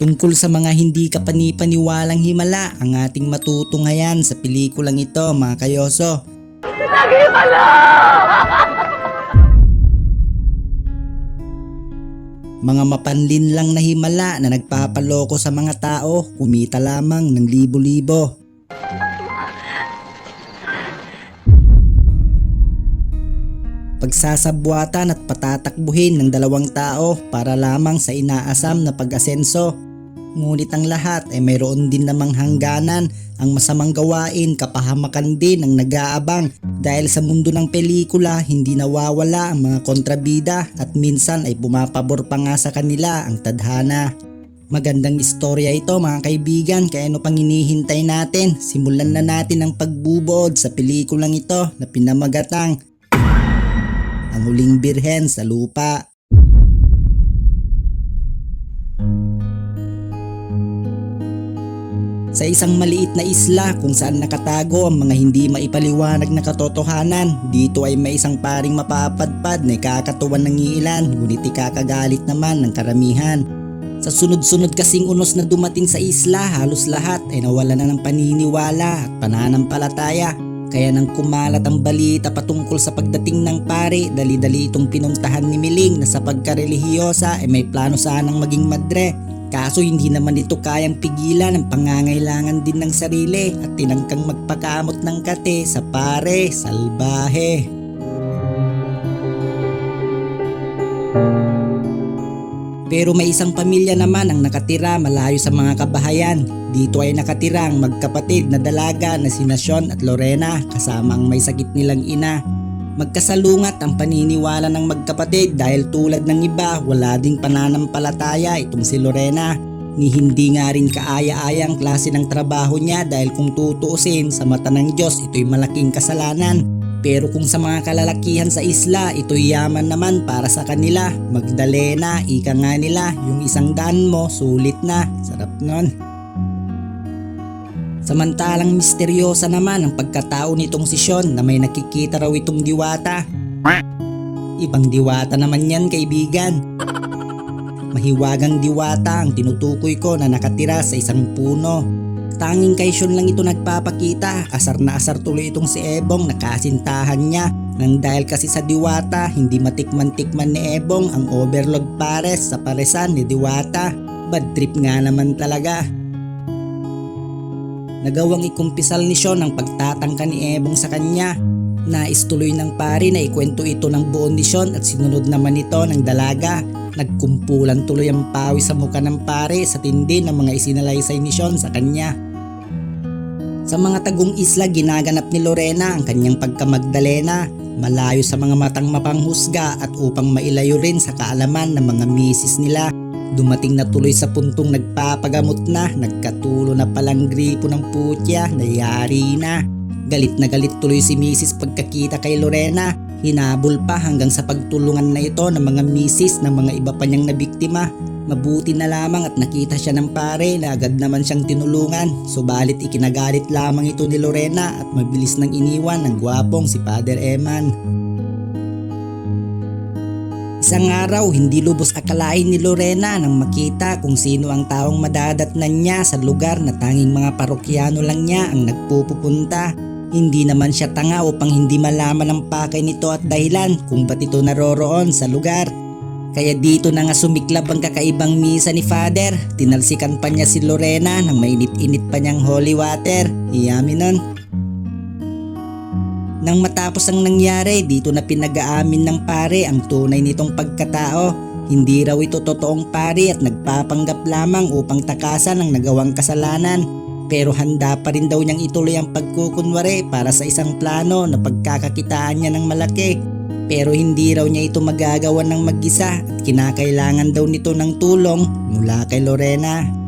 Tungkol sa mga hindi kapani-paniwalang himala ang ating matutunghayan sa pelikulang ito, mga kayoso. Mga mapanlinlang na himala na nagpapaloko sa mga tao, kumita lamang ng libo-libo. Pagsasabwatan at patatakbuhin ng dalawang tao para lamang sa inaasam na pag-asenso. Ngunit ang lahat ay mayroon din namang hangganan. Ang masamang gawain, kapahamakan din ang nag-aabang. Dahil sa mundo ng pelikula, hindi nawawala ang mga kontrabida at minsan ay bumapabor pa nga sa kanila ang tadhana. Magandang istorya ito, mga kaibigan, kaya ano pang hinihintay natin? Simulan na natin ang pagbubuod sa pelikulang ito na pinamagatang Ang Huling Birhen sa Lupa. Sa isang maliit na isla kung saan nakatago ang mga hindi maipaliwanag na katotohanan, dito ay may isang paring mapapadpad na ikakatuwan ng iilan, ngunit ikakagalit naman ng karamihan. Sa sunod-sunod kasing unos na dumating sa isla, halos lahat ay nawala na ng paniniwala at pananampalataya. Kaya nang kumalat ang balita patungkol sa pagdating ng pare, dali-dali itong pinuntahan ni Miling na sa pagkarelihiyosa ay may plano sanang maging madre. Kaso hindi naman ito kayang pigilan ang pangangailangan din ng sarili at tinangkang magpakamot ng kate sa pare salbahe. Pero may isang pamilya naman ang nakatira malayo sa mga kabahayan. Dito ay nakatira ang magkapatid na dalaga na sina Sean at Lorena kasama ang may sakit nilang ina. Magkasalungat ang paniniwala ng magkapatid dahil tulad ng iba wala ding pananampalataya itong si Lorena. Ni hindi nga rin kaaya-ayang klase ng trabaho niya dahil kung tutuusin sa mata ng Diyos ito'y malaking kasalanan. Pero kung sa mga kalalakihan sa isla ito'y yaman naman para sa kanila. Magdalena, ika nga nila, yung 100 mo sulit na, sarap nun. Samantalang misteryosa naman ang pagkatao nitong si Sean na may nakikita raw itong diwata. Ibang diwata naman yan, kaibigan. Mahiwagang diwata ang tinutukoy ko na nakatira sa isang puno. Tanging kay Sean lang ito nagpapakita. Asar na asar tuloy itong si Ebong na kasintahan niya. Nang dahil kasi sa diwata, hindi matikman-tikman ni Ebong ang overload pares sa paresan ni diwata. Bad trip nga naman talaga. Nagawang ikumpisal ni Sean ang pagtatangka ni Ebong sa kanya. Nais tuloy ng pari na ikwento ito ng buo ni Sean at sinunod naman ito ng dalaga. Nagkumpulan tuloy ang pawis sa muka ng pare sa tindi ng mga isinalaysay ni Sean sa kanya. Sa mga tagong isla ginaganap ni Lorena ang kanyang pagkamagdalena. Malayo sa mga matang mapanghusga at upang mailayo rin sa kaalaman ng mga misis nila. Dumating na tuloy sa puntong nagpapagamot na, nagkatulo na palang gripo ng putya, nayari na. Galit na galit tuloy si misis pagkakita kay Lorena. Hinabol pa hanggang sa pagtulungan na ito ng mga misis ng mga iba pa niyang nabiktima. Mabuti na lamang at nakita siya ng pare na agad naman siyang tinulungan. Subalit ikinagalit lamang ito ni Lorena at mabilis nang iniwan ng gwapong si Father Eman. Isang araw, hindi lubos akalain ni Lorena nang makita kung sino ang taong madadatnan niya sa lugar na tanging mga parokyano lang niya ang nagpupunta. Hindi naman siya tanga upang hindi malaman ang pakay nito at dahilan kung ba't ito naroroon sa lugar. Kaya dito na nga sumiklab ang kakaibang misa ni Father. Tinalsikan pa niya si Lorena nang mainit-init pa niyang holy water. Iyami nun. Nang matapos ang nangyari, dito na pinag-aamin ng pare ang tunay nitong pagkatao. Hindi raw ito totoong pare at nagpapanggap lamang upang takasan ang nagawang kasalanan. Pero handa pa rin daw niyang ituloy ang pagkukunwari para sa isang plano na pagkakakitaan niya ng malaki. Pero hindi raw niya ito magagawa ng mag-isa at kinakailangan daw nito ng tulong mula kay Lorena.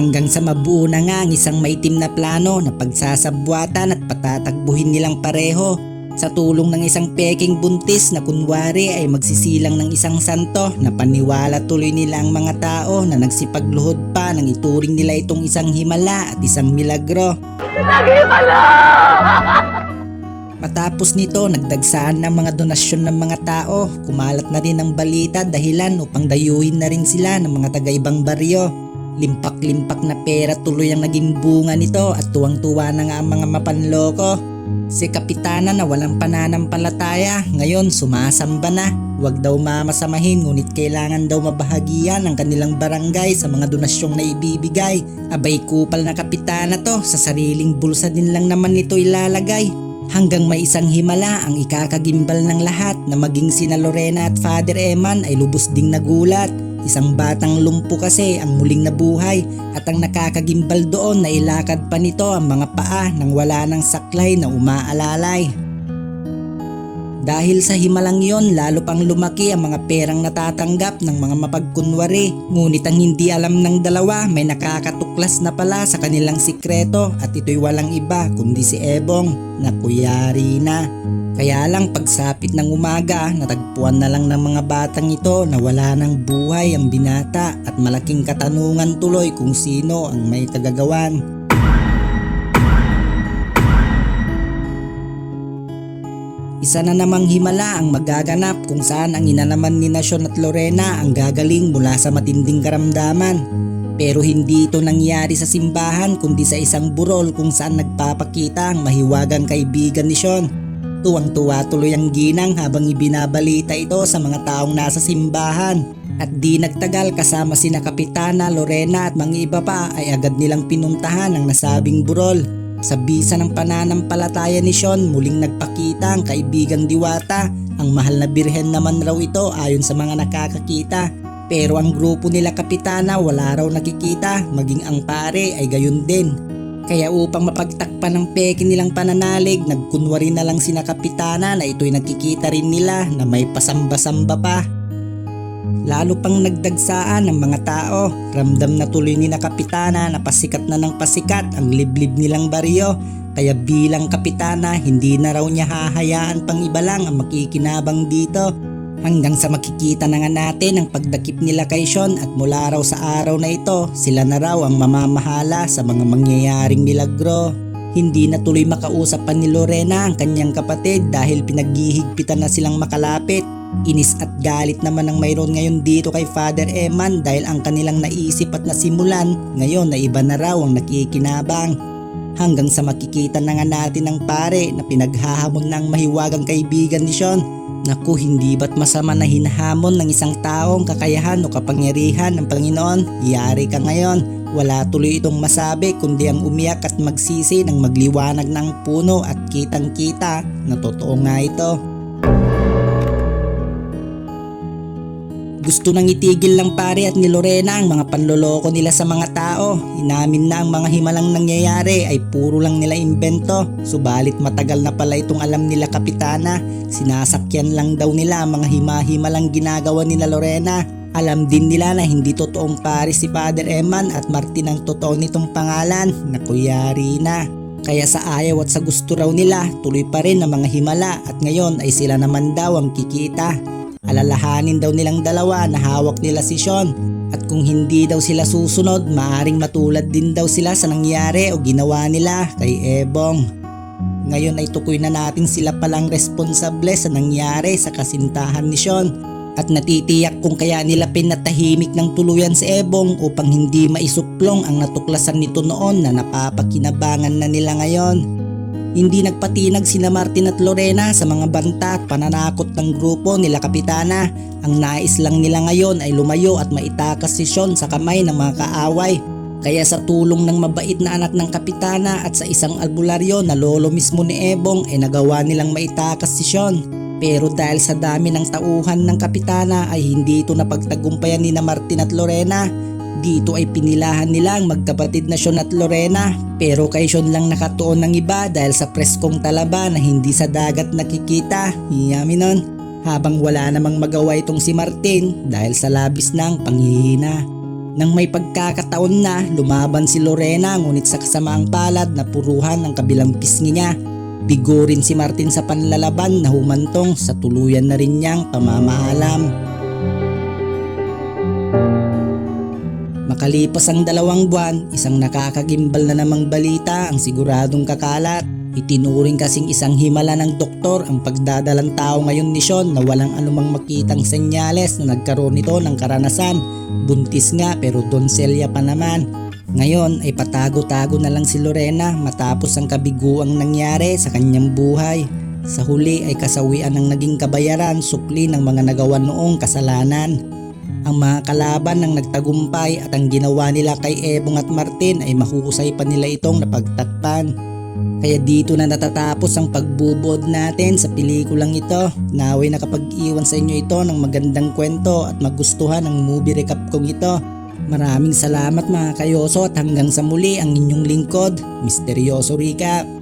Hanggang sa mabuo na nga ang isang maitim na plano na pagsasabwatan at patatagbuhin nilang pareho. Sa tulong ng isang peking buntis na kunwari ay magsisilang ng isang santo na paniwala tuloy nila ang mga tao na nagsipagluhod pa nang ituring nila itong isang himala at isang milagro. Matapos nito, nagdagsaan ng mga donasyon ng mga tao. Kumalat na rin ang balita dahilan upang dayuhin na rin sila ng mga taga-ibang baryo. Limpak-limpak na pera tuloy ang naging bunga nito at tuwang-tuwa na nga ang mga mapanloko. Si Kapitana na walang pananampalataya, ngayon sumasamba na. Huwag daw mamasamahin ngunit kailangan daw mabahagian ang kanilang barangay sa mga donasyong na ibibigay. Abay kupal na Kapitana to, sa sariling bulsa din lang naman ito ilalagay. Hanggang may isang himala ang ikakagimbal ng lahat na maging sina Lorena at Father Eman ay lubos ding nagulat. Isang batang lumpo kasi ang muling nabuhay at ang nakakagimbal doon na ilakad pa nito ang mga paa nang wala ng saklay na umaalalay. Dahil sa himalang yon, lalo pang lumaki ang mga perang natatanggap ng mga mapagkunwari. Ngunit ang hindi alam ng dalawa, may nakakatuklas na pala sa kanilang sikreto at ito'y walang iba kundi si Ebong na kuyari na. Kaya lang pagsapit ng umaga, natagpuan na lang ng mga batang ito na wala ng buhay ang binata at malaking katanungan tuloy kung sino ang may kagagawan. Isa na namang himala ang magaganap kung saan ang ina naman ni Nasyon at Lorena ang gagaling mula sa matinding karamdaman. Pero hindi ito nangyari sa simbahan kundi sa isang burol kung saan nagpapakita ang mahiwagang kaibigan ni Sean. Tuwang-tuwa tuloy ang ginang habang ibinabalita ito sa mga taong nasa simbahan. At di nagtagal kasama sina Kapitana, Lorena at mga iba pa ay agad nilang pinuntahan ang nasabing burol. Sa bisa ng pananampalataya ni Sean, muling nagpakita ang kaibigang diwata. Ang mahal na birhen naman raw ito ayon sa mga nakakakita. Pero ang grupo nila Kapitana wala raw nakikita, maging ang pare ay gayon din. Kaya upang mapagtakpan ng peke nilang pananalig, nagkunwari na lang sina Kapitana na ito'y nakikita rin nila na may pasamba-samba pa. Lalo pang nagdagsaan ng mga tao, ramdam na tuloy ni na Kapitana na pasikat na ng pasikat ang liblib nilang baryo. Kaya bilang Kapitana, hindi na raw niya hahayaan pang iba lang ang makikinabang dito. Hanggang sa makikita na nga natin ang pagdakip nila kay Sean at mula raw sa araw na ito, sila na raw ang mamamahala sa mga mangyayaring milagro. Hindi na tuloy makausap pa ni Lorena ang kanyang kapatid dahil pinaghihigpitan na silang makalapit. Inis at galit naman ang mayroon ngayon dito kay Father Eman dahil ang kanilang naisip at nasimulan ngayon na iba na raw ang nakikinabang. Hanggang sa makikita na nga natin ang pare na pinaghahamon ng mahiwagang kaibigan ni Sean. Naku, hindi ba't masama na hinahamon ng isang taong kakayahan o kapangyarihan ng Panginoon? Yari ka ngayon. Wala tuloy itong masabi kundi ang umiyak at magsisi ng magliwanag ng puno at kitang kita na totoo nga ito. Gusto nang itigil lang pare at ni Lorena ang mga panloloko nila sa mga tao. Inamin na ang mga himalang nangyayari ay puro lang nila imbento. Subalit matagal na pala itong alam nila Kapitana. Sinasakyan lang daw nila ang mga hima-himalang ginagawa nila Lorena. Alam din nila na hindi totoong pare si Father Eman at Martin ang totoo nitong pangalan na kuyari na. Kaya sa ayaw at sa gusto raw nila, tuloy pa rin ang mga himala at ngayon ay sila naman daw ang kikita. Alalahanin daw nilang dalawa na hawak nila si Sean at kung hindi daw sila susunod, maaring matulad din daw sila sa nangyari o ginawa nila kay Ebong. Ngayon ay tukoy na natin sila palang responsable sa nangyari sa kasintahan ni Sean at natitiyak kung kaya nila pinatahimik ng tuluyan si Ebong upang hindi maisuplong ang natuklasan nito noon na napapakinabangan na nila ngayon. Hindi nagpatinag sina Martin at Lorena sa mga banta at pananakot ng grupo nila Kapitana. Ang nais lang nila ngayon ay lumayo at maitakas si Sean sa kamay ng mga kaaway. Kaya sa tulong ng mabait na anak ng Kapitana at sa isang albularyo na lolo mismo ni Ebong ay nagawa nilang maitakas si Sean. Pero dahil sa dami ng tauhan ng Kapitana ay hindi ito napagtagumpayan ni na Martin at Lorena. Dito ay pinilahan nila ang magkapatid na Sean at Lorena pero kay Sean lang nakatuon ng iba dahil sa preskong talaba na hindi sa dagat nakikita. Yummy nun. Habang wala namang magawa itong si Martin dahil sa labis ng panghihina. Nang may pagkakataon na lumaban si Lorena ngunit sa kasamaang palad na puruhan ng kabilang pisngi niya. Bigo rin si Martin sa panlalaban na humantong sa tuluyan na rin niyang pamamaalam. Makalipas ang 2 buwan, isang nakakagimbal na namang balita ang siguradong kakalat. Itinuring kasing isang himala ng doktor ang pagdadalang tao ngayon ni Sean na walang anumang makitang senyales na nagkaroon nito ng karanasan. Buntis nga pero donselya pa naman. Ngayon ay patago-tago na lang si Lorena matapos ang kabiguang nangyari sa kanyang buhay. Sa huli ay kasawian ng naging kabayaran sukli ng mga nagawa noong kasalanan. Ang mga kalaban ng nagtagumpay at ang ginawa nila kay Ebong at Martin ay mahusay pa nila itong napagtakpan. Kaya dito na natatapos ang pagbubod natin sa pelikulang ito. Naway nakapag-iwan sa inyo ito ng magandang kwento at magustuhan ang movie recap kong ito. Maraming salamat mga kayoso at hanggang sa muli ang inyong lingkod, Misteryoso Recap.